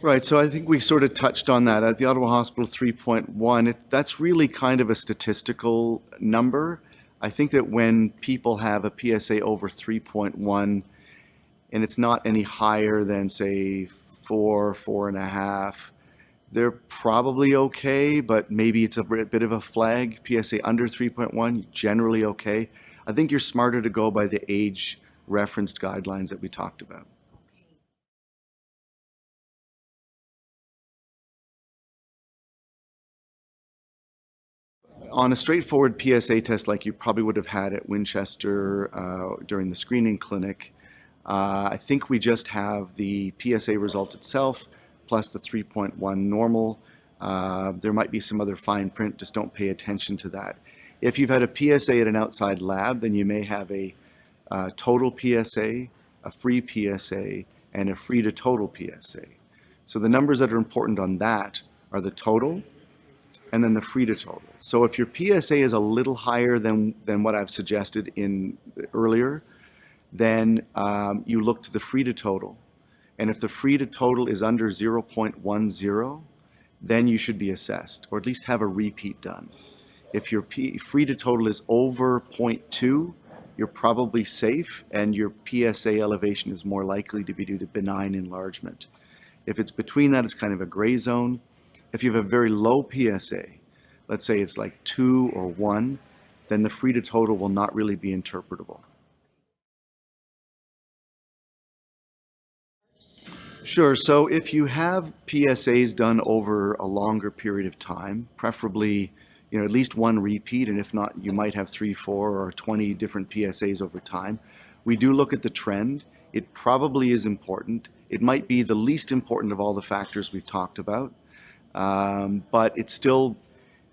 Right, so I think we sort of touched on that. At the Ottawa Hospital 3.1, that's really kind of a statistical number. I think that when people have a PSA over 3.1 and it's not any higher than, say, 4.5, they're probably okay, but maybe it's a bit of a flag. PSA under 3.1, generally okay. I think you're smarter to go by the age referenced guidelines that we talked about. On a straightforward PSA test like you probably would have had at Winchester during the screening clinic, I think we just have the PSA result itself plus the 3.1 normal. There might be some other fine print, just don't pay attention to that. If you've had a PSA at an outside lab, then you may have a total PSA, a free PSA, and a free to total PSA. So the numbers that are important on that are the total and then the free to total. So if your PSA is a little higher than what I've suggested in earlier, then you look to the free to total. And if the free to total is under 0.10, then you should be assessed, or at least have a repeat done. If your free to total is over 0.2, you're probably safe, and your PSA elevation is more likely to be due to benign enlargement. If it's between that, it's kind of a gray zone. If you have a very low PSA, let's say it's like 2 or 1, then the free to total will not really be interpretable. Sure. So if you have PSAs done over a longer period of time, preferably, at least one repeat, and if not, you might have 3, 4, or 20 different PSAs over time. We do look at the trend. It probably is important. It might be the least important of all the factors we've talked about, but it's still,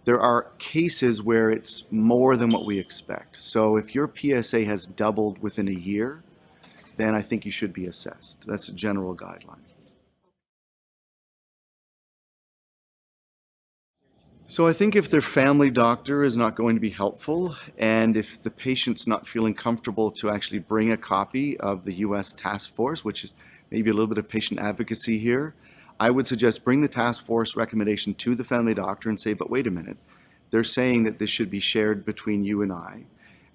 there are cases where it's more than what we expect. So if your PSA has doubled within a year, then I think you should be assessed. That's a general guideline. So I think if their family doctor is not going to be helpful, and if the patient's not feeling comfortable to actually bring a copy of the US task force, which is maybe a little bit of patient advocacy here, I would suggest bring the task force recommendation to the family doctor and say, but wait a minute, they're saying that this should be shared between you and I.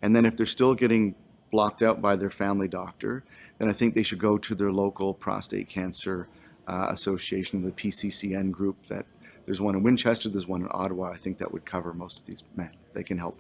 And then if they're still getting blocked out by their family doctor, then I think they should go to their local prostate cancer association, the PCCN group. That there's one in Winchester, there's one in Ottawa. I think that would cover most of these men. They can help.